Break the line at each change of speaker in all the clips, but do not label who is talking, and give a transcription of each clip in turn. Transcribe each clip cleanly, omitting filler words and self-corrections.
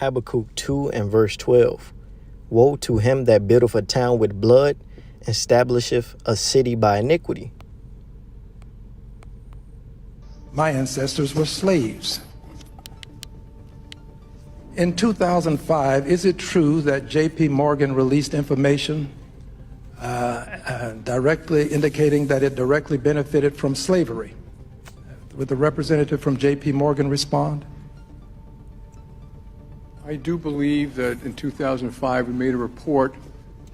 Habakkuk 2 and verse 12. Woe to him that buildeth a town with blood, establisheth a city by iniquity.
My ancestors were slaves. In 2005, is it true that J.P. Morgan released information directly indicating that it directly benefited from slavery? Would the representative from J.P. Morgan respond?
I do believe that in 2005 we made a report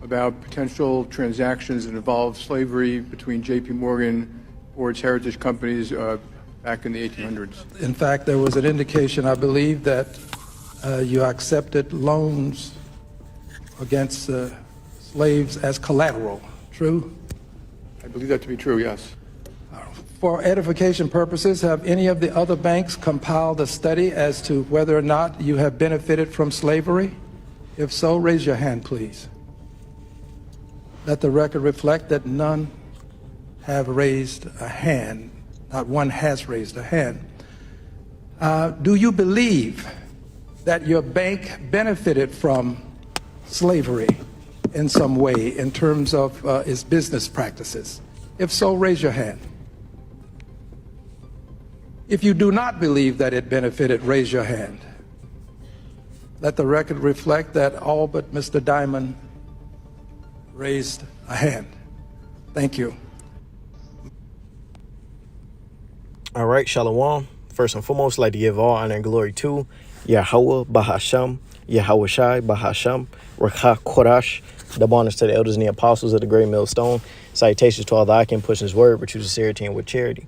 about potential transactions that involved slavery between J.P. Morgan or its heritage companies back in the 1800s.
In fact, there was an indication, I believe, that you accepted loans against slaves as collateral. True?
I believe that to be true, yes.
For edification purposes, have any of the other banks compiled a study as to whether or not you have benefited from slavery? If so, raise your hand, please. Let the record reflect that none have raised a hand. Not one has raised a hand. Do you believe that your bank benefited from slavery in some way in terms of its business practices? If so, raise your hand. If you do not believe that it benefited, raise your hand. Let the record reflect that all but Mr. Diamond raised a hand. Thank you.
All right, Shalom. First and foremost, I'd like to give all honor and glory to Yahweh Bahasham, Yahweh Shai Bahasham, Rakha Korash. Double honors to the elders and the apostles of the great millstone. Salutations to all that I can push his word, but choose sincerity and with charity.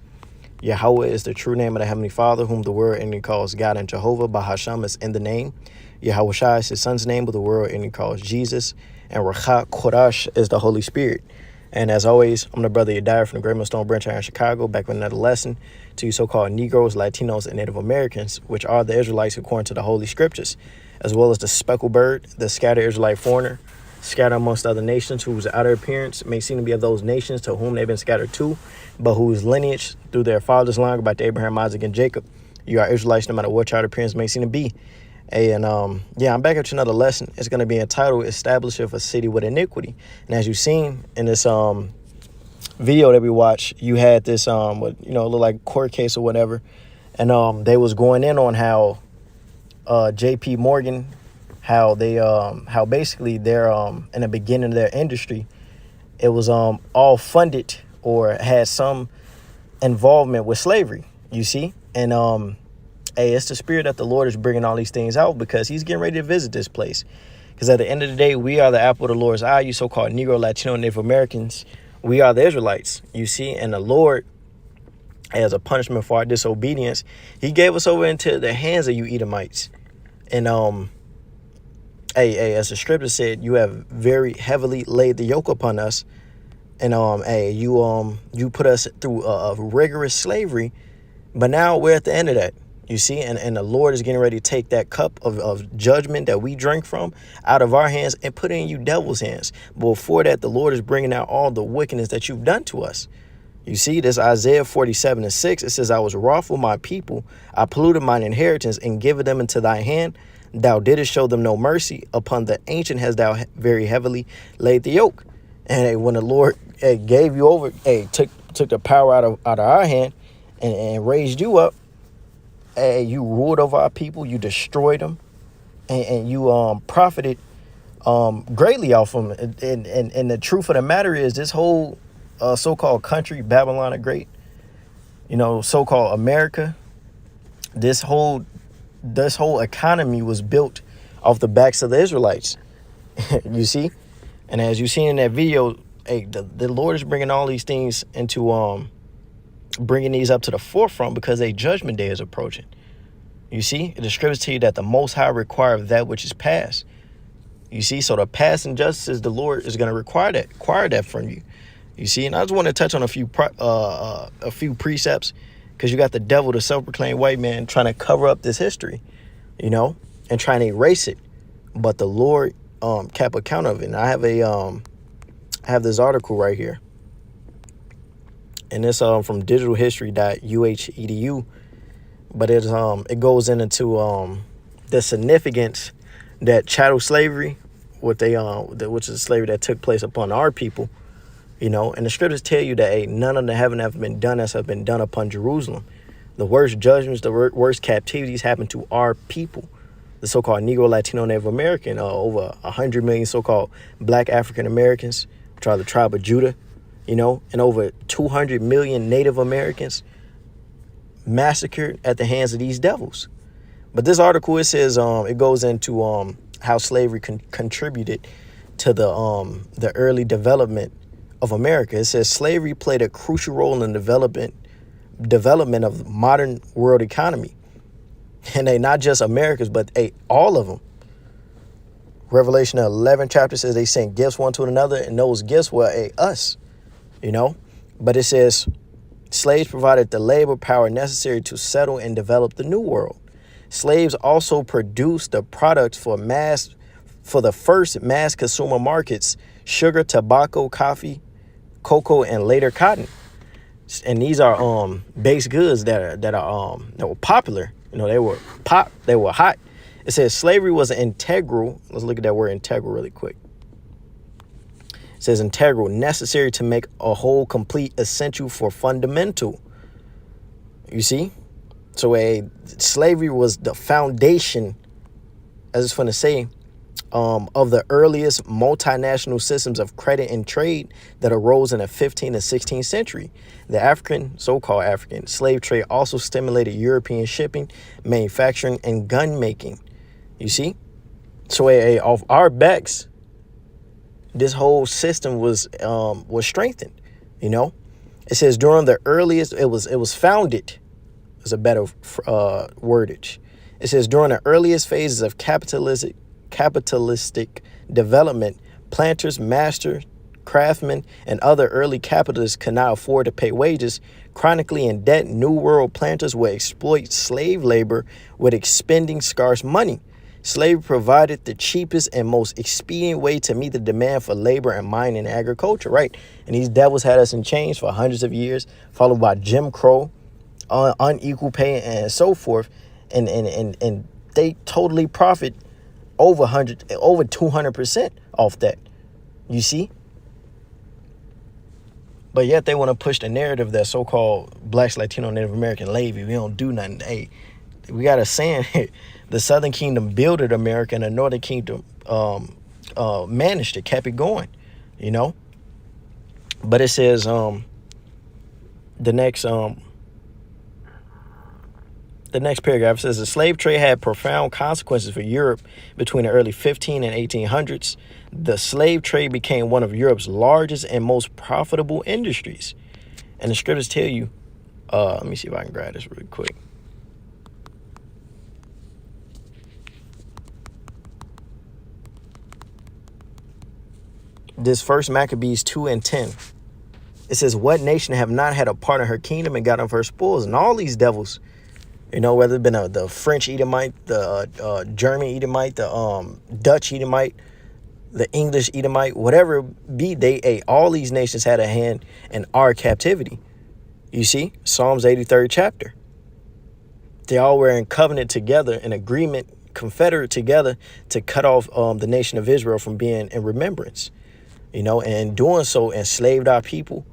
Yahweh is the true name of the Heavenly Father, whom the world and he calls God, and Jehovah Bahasham is in the name. Yahweh Shai is his son's name, but the world and he calls Jesus. And Rakha Korash is the Holy Spirit. And as always, I'm the brother Yadiah from the Great Millstone Branch here in Chicago, back with another lesson to you so-called Negroes, Latinos, and Native Americans, which are the Israelites according to the Holy Scriptures, as well as the speckled bird, the scattered Israelite foreigner, scattered amongst other nations, whose outer appearance may seem to be of those nations to whom they've been scattered to, but whose lineage through their father's line go back to Abraham, Isaac, and Jacob. You are Israelites no matter what your outer appearance may seem to be. And yeah, I'm back at another lesson. It's going to be entitled Establisheth a City with Iniquity. And as you've seen in this video that we watched, you had this what look like court case or whatever, and they was going in on how J.P. Morgan, how they how basically they're in the beginning of their industry, it was all funded or had some involvement with slavery, you see. And hey, it's the spirit that the Lord is bringing all these things out, because he's getting ready to visit this place. Because at the end of the day, we are the apple of the Lord's eye. You so-called Negro, Latino, Native Americans, we are the Israelites, you see. And the Lord, as a punishment for our disobedience, he gave us over into the hands of you Edomites. And hey, as the scripture said, you have very heavily laid the yoke upon us. And hey, you put us through a rigorous slavery, but now we're at the end of that. You see, and the Lord is getting ready to take that cup of judgment that we drank from out of our hands and put it in you devil's hands. But before that, the Lord is bringing out all the wickedness that you've done to us. You see, this Isaiah 47:6, it says, I was wroth with my people. I polluted mine inheritance and given them into thy hand. Thou didst show them no mercy. Upon the ancient hast thou very heavily laid the yoke. And when the Lord gave you over, took the power out of our hand and raised you up, you ruled over our people, you destroyed them, and you profited greatly off them. And the truth of the matter is, this whole so-called country, Babylon the Great, so-called America, this whole economy was built off the backs of the Israelites. You see? And as you seen in that video, the Lord is bringing all these things into bringing these up to the forefront, because a judgment day is approaching. You see, the scriptures tell you that the Most High requires that which is past. You see, so the past injustices, the Lord is going to require that from you. You see, and I just want to touch on a few precepts, because you got the devil, the self-proclaimed white man, trying to cover up this history, and trying to erase it. But the Lord kept account of it. And I have this article right here. And it's from digitalhistory.uh.edu, but it goes into the significance that chattel slavery, which is slavery that took place upon our people, and the scriptures tell you that none of the heaven have been done as have been done upon Jerusalem. The worst judgments, the worst captivities happened to our people, the so-called Negro, Latino, Native American, over 100 million so-called Black African Americans, which are the tribe of Judah, and over 200 million Native Americans massacred at the hands of these devils. But this article, it says it goes into how slavery contributed to the early development of America. It says slavery played a crucial role in the development of modern world economy. And they not just Americans, but all of them. Revelation 11 chapter says they sent gifts one to another, and those gifts were us, But it says slaves provided the labor power necessary to settle and develop the new world. Slaves also produced the products for the first mass consumer markets: sugar, tobacco, coffee, cocoa, and later cotton. And these are base goods that were popular. They were hot. It says slavery was integral. Let's look at that word integral really quick. It says integral, necessary to make a whole, complete, essential for fundamental. You see? So slavery was the foundation, as it's going to say, of the earliest multinational systems of credit and trade that arose in the 15th and 16th century. The so-called African slave trade also stimulated European shipping, manufacturing, and gun making. You see? So off our backs, this whole system was strengthened. It says during the earliest, it was founded. Is a better wordage. It says during the earliest phases of capitalistic development, planters, masters, craftsmen, and other early capitalists could not afford to pay wages. Chronically in debt, New World planters would exploit slave labor with expending scarce money. Slavery provided the cheapest and most expedient way to meet the demand for labor and mining and agriculture, right? And these devils had us in chains for hundreds of years, followed by Jim Crow, unequal pay, and so forth. And they totally profit over 200% off that. You see? But yet they want to push the narrative that so-called Blacks, Latino, Native American lazy. We don't do nothing. Hey, we got a saying here. The Southern Kingdom builded America, and the Northern Kingdom managed it, kept it going, But it says the next paragraph says the slave trade had profound consequences for Europe between the early 15 and 1800s. The slave trade became one of Europe's largest and most profitable industries. And the scriptures tell you, let me see if I can grab this really quick. This first Maccabees 2:10. It says, what nation have not had a part in her kingdom and got of her spoils? And all these devils, whether it been the French Edomite, the German Edomite, the Dutch Edomite, the English Edomite, whatever it be, all these nations had a hand in our captivity. You see, Psalms 83rd chapter. They all were in covenant together, in agreement, confederate together to cut off the nation of Israel from being in remembrance. And doing so enslaved our people,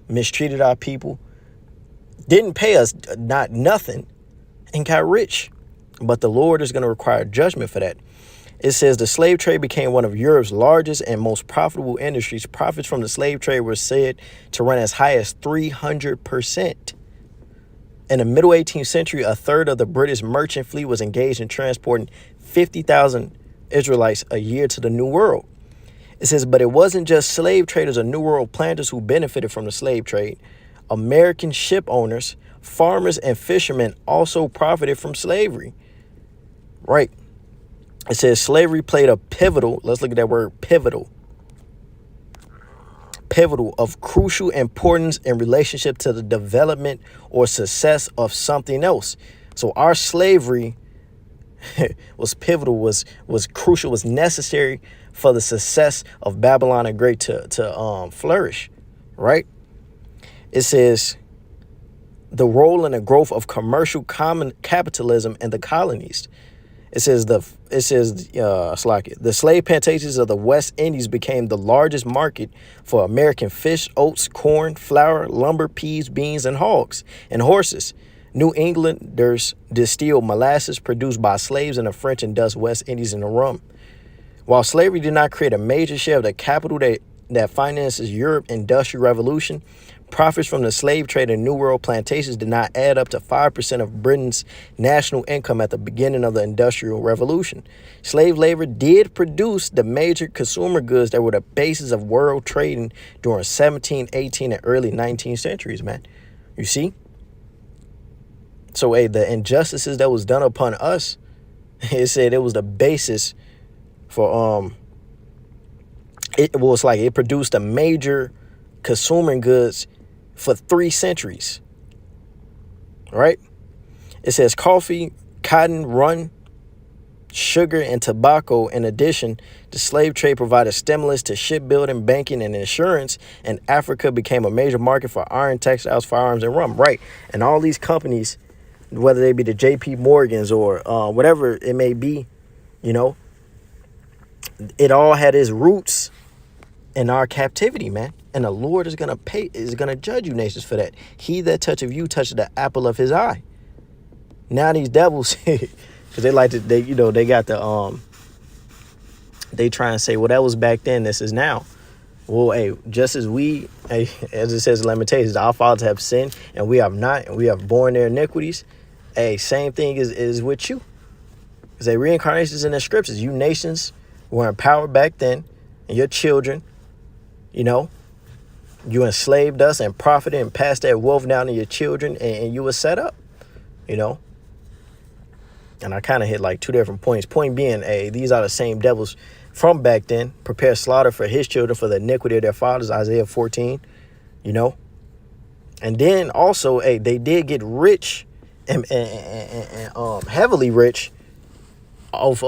mistreated our people, didn't pay us nothing, and got rich. But the Lord is going to require judgment for that. It says the slave trade became one of Europe's largest and most profitable industries. Profits from the slave trade were said to run as high as 300%. In the middle 18th century, a third of the British merchant fleet was engaged in transporting 50,000 Israelites a year to the New World. It says, but it wasn't just slave traders or New World planters who benefited from the slave trade. American ship owners, farmers, and fishermen also profited from slavery. Right. It says slavery played a pivotal, let's look at that word, pivotal of crucial importance in relationship to the development or success of something else. So our slavery was pivotal, was crucial, was necessary for the success of Babylon the Great to flourish, right? It says the role and the growth of commercial common capitalism in the colonies. It's like it. The slave plantations of the West Indies became the largest market for American fish, oats, corn, flour, lumber, peas, beans, and hogs and horses. New Englanders distilled molasses produced by slaves in the French and Dutch West Indies and the rum. While slavery did not create a major share of the capital that finances Europe's Industrial Revolution, profits from the slave trade and New World plantations did not add up to 5% of Britain's national income at the beginning of the Industrial Revolution. Slave labor did produce the major consumer goods that were the basis of world trading during 17, 18, and early 19th centuries, man. You see? So, the injustices that was done upon us, it said it was the basis for, it produced a major consumer goods for 3 centuries, right? It says coffee, cotton, rum, sugar, and tobacco. In addition, the slave trade provided stimulus to shipbuilding, banking, and insurance, and Africa became a major market for iron, textiles, firearms, and rum, right? And all these companies, whether they be the J.P. Morgans or whatever it may be, you know, it all had its roots in our captivity, man. And the Lord is gonna judge you nations for that. He that toucheth you touched the apple of his eye. Now these devils, because they got the they try and say, well, that was back then, this is now. Well, just as we, as it says in Lamentations, our fathers have sinned and we have not, and we have borne their iniquities. Same thing is with you. Because reincarnations in the scriptures. You nations were in power back then, and your children, you know, you enslaved us and profited and passed that wealth down to your children, and you were set up, you know. And I kind of hit like 2 different points. Point being, these are the same devils from back then. Prepare slaughter for his children for the iniquity of their fathers, Isaiah 14, you know. And then also, they did get rich and heavily rich of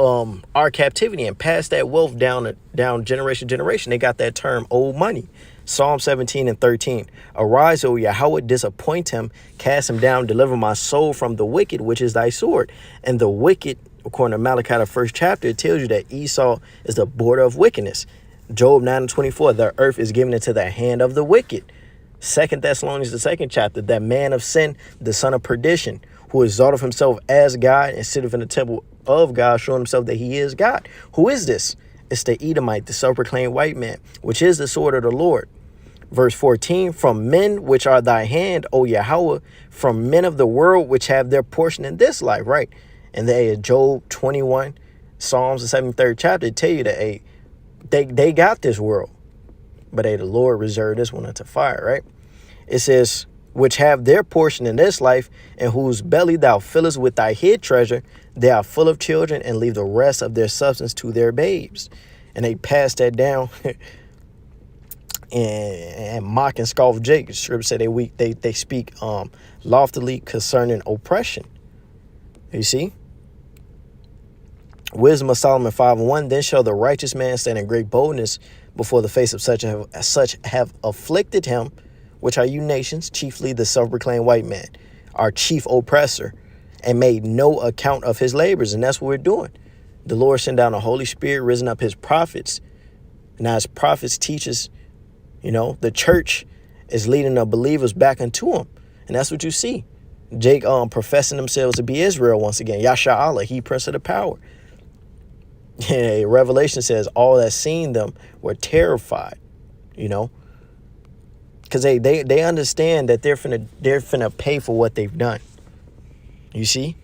our captivity and passed that wealth down generation to generation. They got that term old money. Psalm 17 and 13. Arise, O Yahweh, disappoint him, cast him down, deliver my soul from the wicked, which is thy sword. And the wicked, according to Malachi, the 1st chapter, it tells you that Esau is the border of wickedness. Job 9 and 24, the earth is given into the hand of the wicked. 2 Thessalonians, the 2nd chapter, that man of sin, the son of perdition, who exalteth himself as God and sitteth in the temple of God, showing himself that he is God. Who is this? It's the Edomite, the self-proclaimed white man, which is the sword of the Lord. Verse 14, from men which are thy hand, O Yahweh, from men of the world which have their portion in this life, right? And they, Job 21, Psalms, the 73rd chapter, tell you that they got this world, but the Lord reserved this one unto fire, right? It says, which have their portion in this life, and whose belly thou fillest with thy hid treasure, they are full of children, and leave the rest of their substance to their babes. And they pass that down and mock and scoff Jacob. Scripture said they speak loftily concerning oppression. You see? Wisdom of Solomon 5:1. Then shall the righteous man stand in great boldness before the face of such have afflicted him, which are you nations, chiefly the self-proclaimed white man, our chief oppressor, and made no account of his labors. And that's what we're doing. The Lord sent down the Holy Spirit, risen up his prophets. Now his prophets teaches, you know, the church is leading the believers back unto him. And that's what you see. Jake professing themselves to be Israel once again. Yasha Allah, he prince of the power. Yeah, Revelation says all that seen them were terrified, you know, because they understand that they're finna pay for what they've done. You see?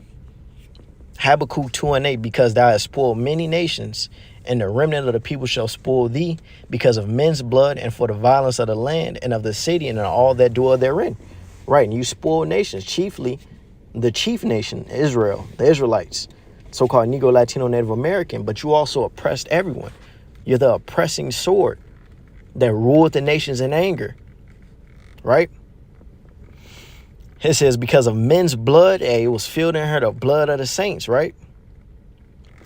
Habakkuk 2:8, because thou hast spoiled many nations, and the remnant of the people shall spoil thee because of men's blood and for the violence of the land and of the city and all that dwell therein. Right, and you spoil nations, chiefly the chief nation, Israel, the Israelites, so-called Negro, Latino, Native American, but you also oppressed everyone. You're the oppressing sword that ruled the nations in anger, right? It says, because of men's blood, it was filled in her the blood of the saints, right?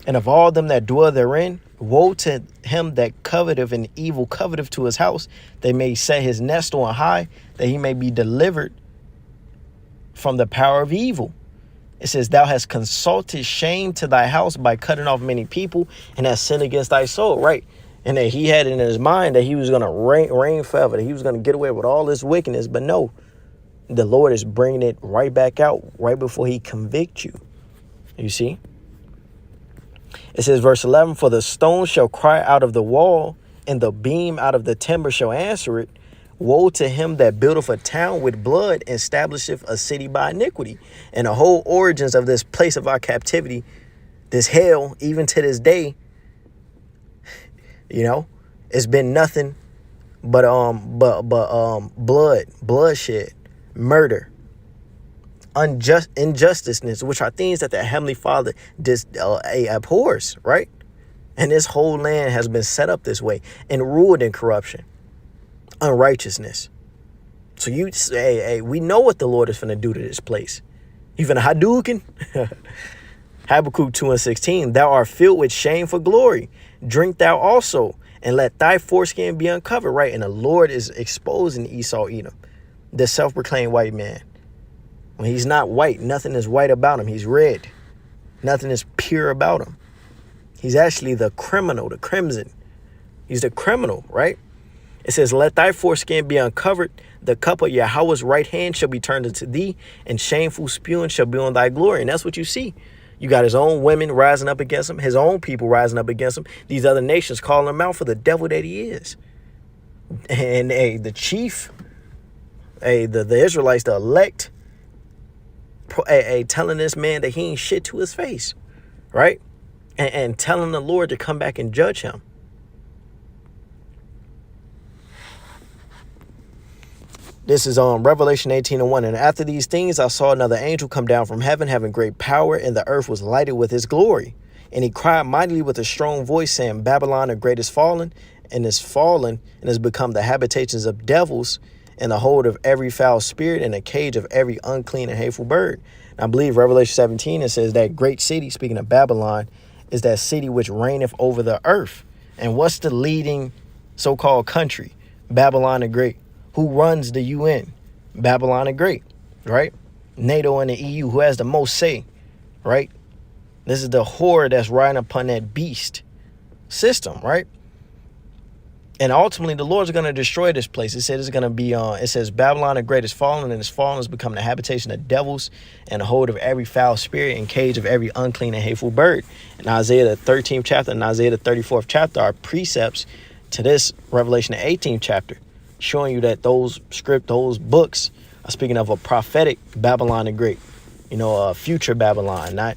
And of all them that dwell therein, woe to him that coveteth an evil, coveteth to his house. They may set his nest on high, that he may be delivered from the power of evil. It says, thou hast consulted shame to thy house by cutting off many people and hast sinned against thy soul, right? And that he had in his mind that he was going to reign forever, that he was going to get away with all this wickedness. But no, the Lord is bringing it right back out right before he convicts you. You see? It says, verse 11, for the stone shall cry out of the wall, and the beam out of the timber shall answer it. Woe to him that buildeth a town with blood and establisheth a city by iniquity. And the whole origins of this place of our captivity, this hell, even to this day, you know, it's been nothing but bloodshed, murder, injustice, which are things that the Heavenly Father abhors, right? And this whole land has been set up this way and ruled in corruption, unrighteousness. So you say, hey, we know what the Lord is finna do to this place. You finna Hadouken? Habakkuk 2:16, thou art filled with shame for glory. Drink thou also, and let thy foreskin be uncovered, right? And the Lord is exposing Esau Edom, the self-proclaimed white man. When he's not white, nothing is white about him. He's red. Nothing is pure about him. He's actually the criminal, the crimson. He's the criminal, right? It says, let thy foreskin be uncovered. The cup of Yahweh's right hand shall be turned unto thee, and shameful spewing shall be on thy glory. And that's what you see. You got his own women rising up against him, his own people rising up against him, these other nations calling him out for the devil that he is. And the chief, the Israelites, the elect, telling this man that he ain't shit to his face, right? And telling the Lord to come back and judge him. This is Revelation 18:1. And after these things, I saw another angel come down from heaven, having great power, and the earth was lighted with his glory. And he cried mightily with a strong voice, saying, Babylon the great is fallen, and has become the habitations of devils, and the hold of every foul spirit, and a cage of every unclean and hateful bird. And I believe Revelation 17, it says that great city, speaking of Babylon, is that city which reigneth over the earth. And what's the leading so-called country? Babylon the Great. Who runs the UN? Babylon the Great, right? NATO and the EU, who has the most say, right? This is the whore that's riding upon that beast system, right? And ultimately, the Lord's going to destroy this place. It says it's going to be, it says Babylon the Great is fallen, and its fallen has become the habitation of devils and the hold of every foul spirit and cage of every unclean and hateful bird. In Isaiah the 13th chapter and Isaiah the 34th chapter are precepts to this Revelation the 18th chapter, showing you that those books are speaking of a prophetic Babylon the Great, a future Babylon, not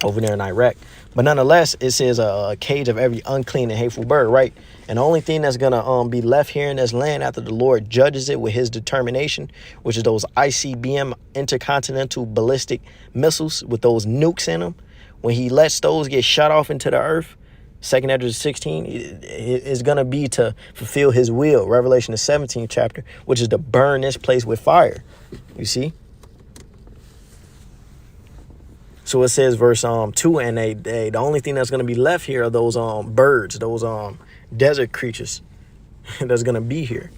over there in Iraq. But nonetheless, it says a cage of every unclean and hateful bird, right? And the only thing that's going to be left here in this land after the Lord judges it with his determination, which is those ICBM intercontinental ballistic missiles with those nukes in them, when he lets those get shot off into the earth, 2nd Ezra 16 is going to be to fulfill his will. Revelation the 17th chapter, which is to burn this place with fire. You see? So it says verse 2, and the only thing that's going to be left here are those birds, those desert creatures that's going to be here.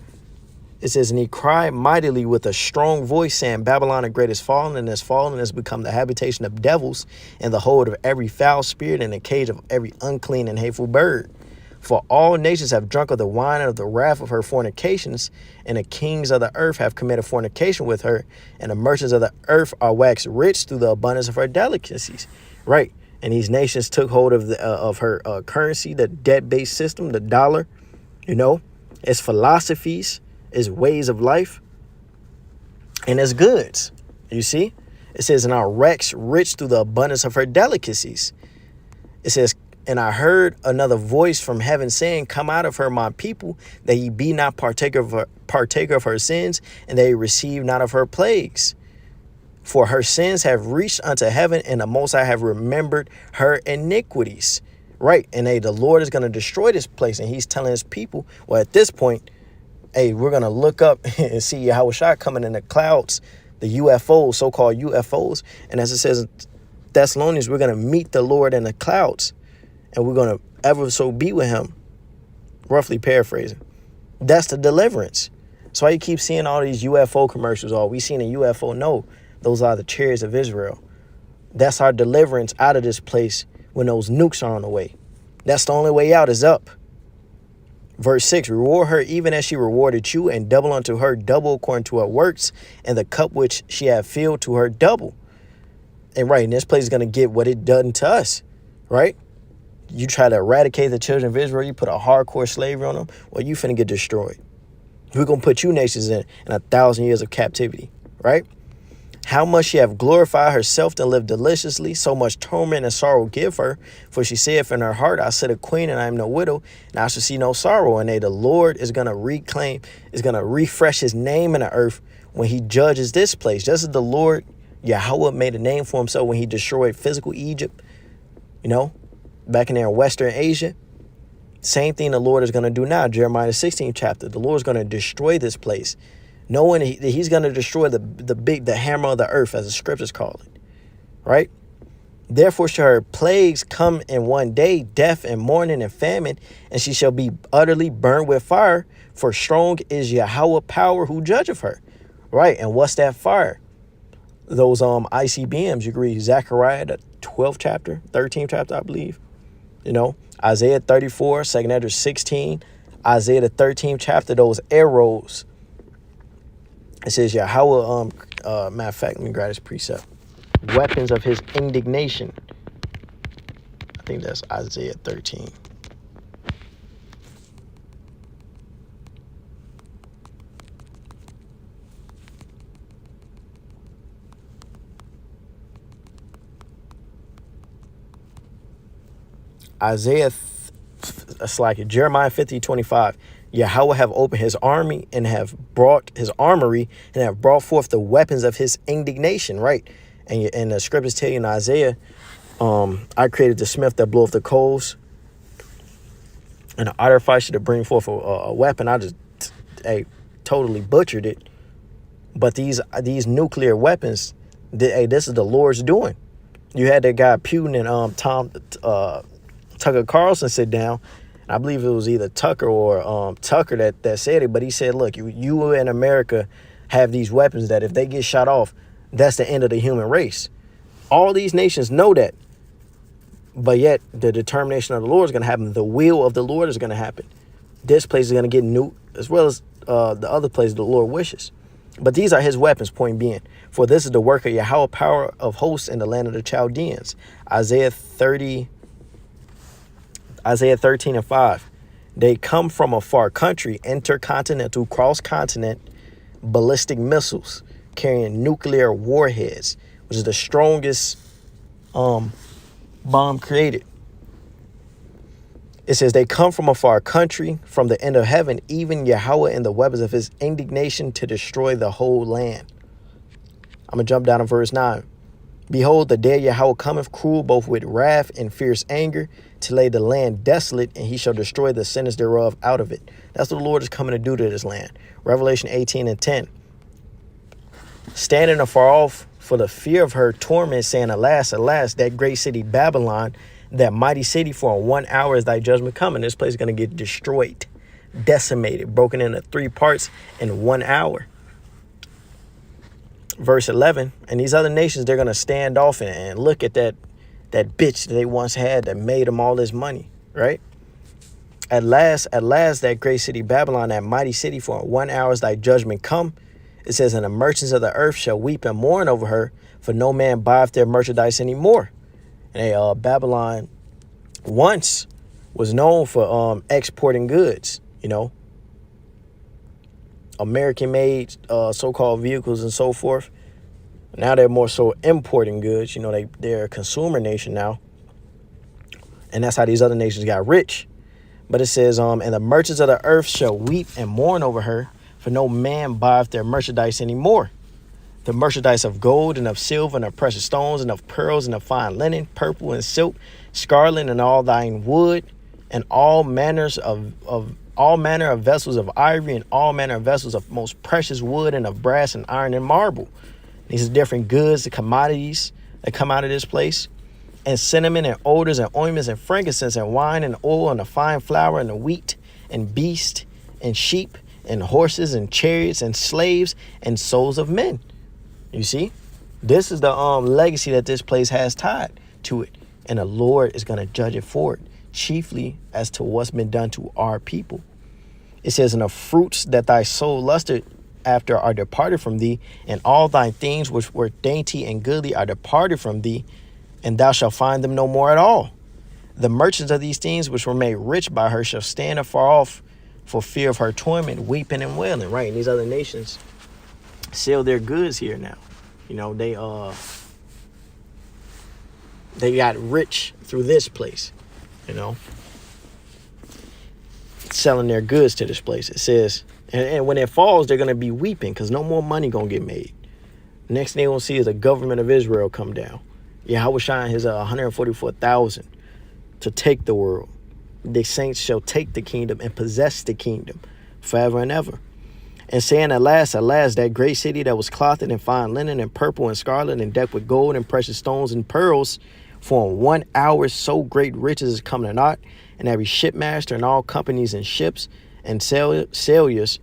It says, and he cried mightily with a strong voice, saying, Babylon the great is fallen, and has become the habitation of devils, and the hold of every foul spirit, and the cage of every unclean and hateful bird. For all nations have drunk of the wine of the wrath of her fornications, and the kings of the earth have committed fornication with her, and the merchants of the earth are waxed rich through the abundance of her delicacies. Right. And these nations took hold of her currency, the debt-based system, the dollar, its philosophies, its ways of life, and its goods. You see? It says, and are waxed rich through the abundance of her delicacies. It says, and I heard another voice from heaven saying, come out of her, my people, that ye be not partaker of her sins, and that ye receive not of her plagues. For her sins have reached unto heaven, and the Most High have remembered her iniquities. Right. And the Lord is going to destroy this place. And he's telling his people, well, at this point, hey, we're going to look up and see Yahushua coming in the clouds, the UFOs, so-called UFOs. And as it says in Thessalonians, we're going to meet the Lord in the clouds, and we're going to ever so be with him. Roughly paraphrasing. That's the deliverance. So why you keep seeing all these UFO commercials? Oh, we seen a UFO. No, those are the chariots of Israel. That's our deliverance out of this place when those nukes are on the way. That's the only way out is up. Verse 6, reward her even as she rewarded you, and double unto her double according to her works, and the cup which she hath filled to her double. And right, and this place is going to get what it done to us, right? You try to eradicate the children of Israel, you put a hardcore slavery on them, well, you finna get destroyed. We're going to put you nations in 1,000 years of captivity, right? How much she have glorified herself and lived deliciously, so much torment and sorrow give her. For she saith in her heart, I sit a queen and I am no widow, and I shall see no sorrow. And the Lord is going to reclaim, is going to refresh his name in the earth when he judges this place. Just as the Lord Yahweh made a name for himself when he destroyed physical Egypt, back in there in Western Asia. Same thing the Lord is going to do now. Jeremiah 16th chapter. The Lord is going to destroy this place, knowing he's going to destroy the hammer of the earth, as the scriptures call it, right? Therefore shall her plagues come in one day, death and mourning and famine, and she shall be utterly burned with fire, for strong is Yahweh power who judgeth her, right? And what's that fire? Those ICBMs. You can read Zechariah, the 12th chapter, 13th chapter, I believe. Isaiah 34, 2nd Ezra 16, Isaiah the 13th chapter, those arrows. It says Yahweh, matter of fact, let me grab this precept. Weapons of his indignation. I think that's Isaiah 13. Jeremiah 50:25. Yahweh have opened his army and have brought his armory and have brought forth the weapons of his indignation, right? And the scriptures tell you in Isaiah, I created the smith that bloweth the coals and the artificer to bring forth a weapon. I just totally butchered it. But these nuclear weapons, this is the Lord's doing. You had that guy Putin and Tucker Carlson sit down. I believe it was either Tucker or Tucker that said it, but he said, look, you in America have these weapons that if they get shot off, that's the end of the human race. All these nations know that, but yet the determination of the Lord is going to happen. The will of the Lord is going to happen. This place is going to get nuked as well as the other place the Lord wishes. But these are his weapons, point being. For this is the work of Yahweh, power of hosts in the land of the Chaldeans. Isaiah 13:5. They come from a far country, intercontinental, cross-continent, ballistic missiles carrying nuclear warheads, which is the strongest bomb created. It says they come from a far country, from the end of heaven, even Yahweh and the weapons of his indignation to destroy the whole land. I'm going to jump down to verse 9. Behold, the day Yahweh cometh cruel, both with wrath and fierce anger, to lay the land desolate, and he shall destroy the sinners thereof out of it. That's what the Lord is coming to do to this land. Revelation 18:10. Standing afar off for the fear of her torment, saying, Alas, alas, that great city Babylon, that mighty city, for in 1 hour is thy judgment coming. This place is going to get destroyed, decimated, broken into 3 parts in 1 hour. Verse 11, and these other nations, they're going to stand off and look at that bitch that they once had that made them all this money, right? At last, that great city Babylon, that mighty city, for in 1 hour is thy judgment come. It says, and the merchants of the earth shall weep and mourn over her, for no man buyeth their merchandise anymore. And Babylon once was known for exporting goods, American-made so-called vehicles and so forth. Now they're more so importing goods. They're a consumer nation now. And that's how these other nations got rich. But it says, and the merchants of the earth shall weep and mourn over her, for no man buyeth their merchandise anymore. The merchandise of gold and of silver and of precious stones and of pearls and of fine linen, purple and silk, scarlet and all thine wood, and all manner of vessels of ivory, and all manner of vessels of most precious wood, and of brass and iron and marble. These are different goods, the commodities that come out of this place. And cinnamon and odors and ointments and frankincense and wine and oil and the fine flour and the wheat and beast and sheep and horses and chariots and slaves and souls of men. You see, This is the legacy that this place has tied to it. And the Lord is going to judge it for it, chiefly as to what's been done to our people. It says, and the fruits that thy soul lusted after are departed from thee, and all thy things which were dainty and goodly are departed from thee, and thou shalt find them no more at all. The merchants of these things which were made rich by her shall stand afar off for fear of her torment, weeping and wailing. Right, and these other nations sell their goods here now. You know, they got rich through this place, you know, selling their goods to this place. It says, and when it falls, they're going to be weeping because no more money going to get made. Next thing they're going to see is the government of Israel come down. Yahweh shine his 144,000 to take the world. The saints shall take the kingdom and possess the kingdom forever and ever. And saying, alas, that great city that was clothed in fine linen and purple and scarlet and decked with gold and precious stones and pearls, for in 1 hour so great riches is come to naught, and every shipmaster and all companies and ships and sailors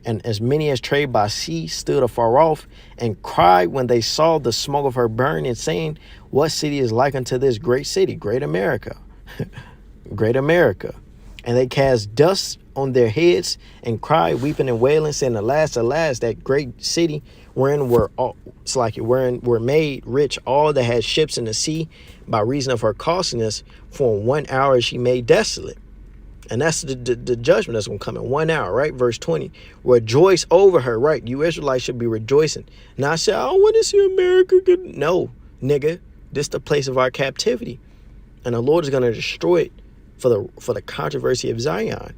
and as many as trade by sea stood afar off and cried when they saw the smoke of her burning, saying, what city is like unto this great city, great America? Great America. And they cast dust on their heads and cried, weeping and wailing, saying, alas, that great city wherein were made rich all that had ships in the sea by reason of her costliness, for in 1 hour she made desolate. And that's the judgment that's going to come in 1 hour, right? Verse 20. Rejoice over her, right? You Israelites should be rejoicing. Now I say, I don't want to see America get... No, nigga. This is the place of our captivity. And the Lord is going to destroy it for the controversy of Zion.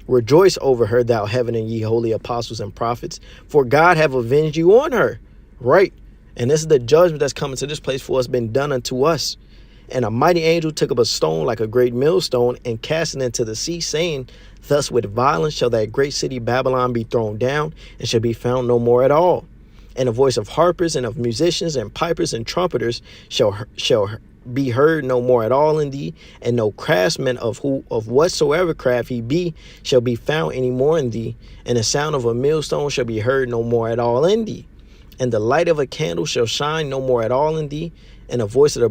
Rejoice over her, thou heaven and ye holy apostles and prophets, for God have avenged you on her. Right? And this is the judgment that's coming to this place for what's been done unto us. And a mighty angel took up a stone like a great millstone and cast it into the sea, saying, thus with violence shall that great city Babylon be thrown down, and shall be found no more at all. And the voice of harpers and of musicians and pipers and trumpeters shall be heard no more at all in thee, and no craftsman of whatsoever craft he be shall be found any more in thee, and the sound of a millstone shall be heard no more at all in thee, and the light of a candle shall shine no more at all in thee, and the voice of the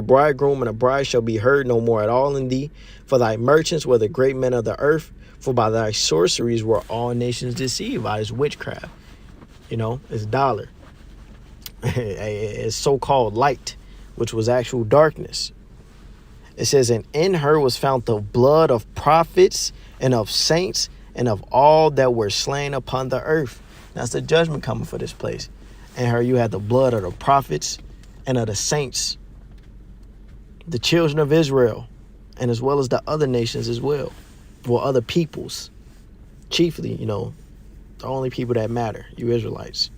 bridegroom and the bride shall be heard no more at all in thee, for thy merchants were the great men of the earth, for by thy sorceries were all nations deceived. By this witchcraft, you know, it's dollar. It's so-called light, which was actual darkness. It says, and in her was found the blood of prophets and of saints and of all that were slain upon the earth. That's the judgment coming for this place. In her you had the blood of the prophets and of the saints, the children of Israel, and as well as the other nations as well. Well, other peoples. Chiefly, you know, the only people that matter, you Israelites.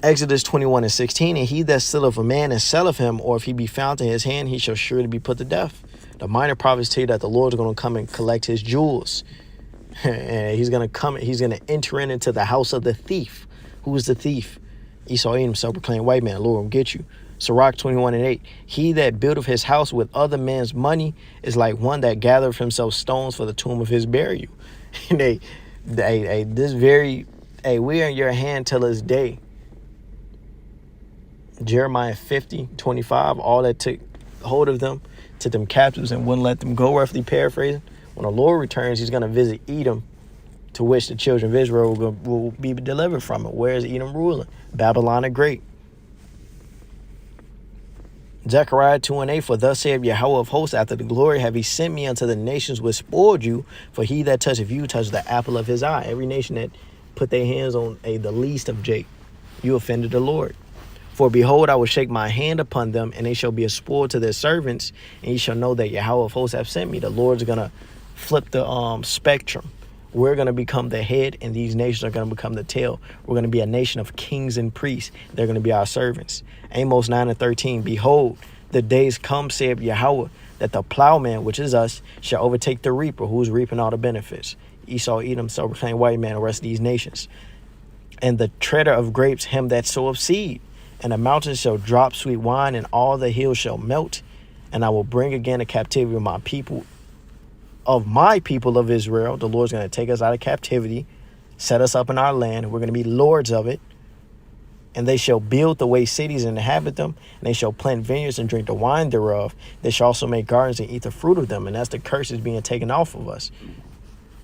Exodus 21:16, and he that stealeth a man and selleth him, or if he be found in his hand, he shall surely be put to death. The minor prophets tell you that the Lord is going to come and collect his jewels. And he's going to enter into the house of the thief. Who is the thief? Esau Edom, self-proclaimed white man. The Lord will get you. Sirach 21:8, he that buildeth his house with other men's money is like one that gathereth himself stones for the tomb of his burial. And we are in your hand till this day. Jeremiah 50:25, all that took hold of them, took them captives and wouldn't let them go, roughly paraphrasing. When the Lord returns, he's going to visit Edom, to which the children of Israel will be delivered from it. Where is Edom ruling? Babylon the Great. Zechariah 2:8, for thus saith Yahweh of hosts, after the glory have he sent me unto the nations which spoiled you, for he that toucheth you touched the apple of his eye. Every nation that put their hands on the least of Jake, you offended the Lord. For behold, I will shake my hand upon them, and they shall be a spoil to their servants, and ye shall know that Yahweh of hosts have sent me. The Lord's going to flip the spectrum. We're going to become the head, and these nations are going to become the tail. We're going to be a nation of kings and priests. They're going to be our servants. Amos 9:13, behold, the days come, saith Yahweh, that the plowman, which is us, shall overtake the reaper, who's reaping all the benefits. Esau, Edom, self-proclaimed white man, the rest of these nations. And the treader of grapes, him that soweth seed. And the mountains shall drop sweet wine, and all the hills shall melt. And I will bring again the captivity of my people of Israel. The Lord's going to take us out of captivity, set us up in our land. We're going to be lords of it. And they shall build the way cities and inhabit them. And they shall plant vineyards and drink the wine thereof. They shall also make gardens and eat the fruit of them. And that's the curses being taken off of us.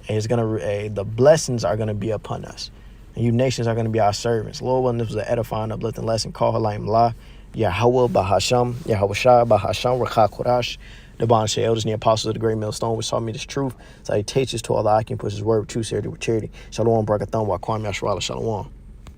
And it's gonna the blessings are gonna be upon us. And you nations are gonna be our servants. Lord, when this was an edifying, uplifting lesson, call her like La, Yahweh Bahasham, Yahweh Shai Bahasham, Rakha Kodash, the bond of elders and the apostles of the great millstone, which taught me this truth. So he teaches to all that I can push his word with true sincerity with charity. Shalom, Brakathon, Wa Kwame Yashwala, Shalom.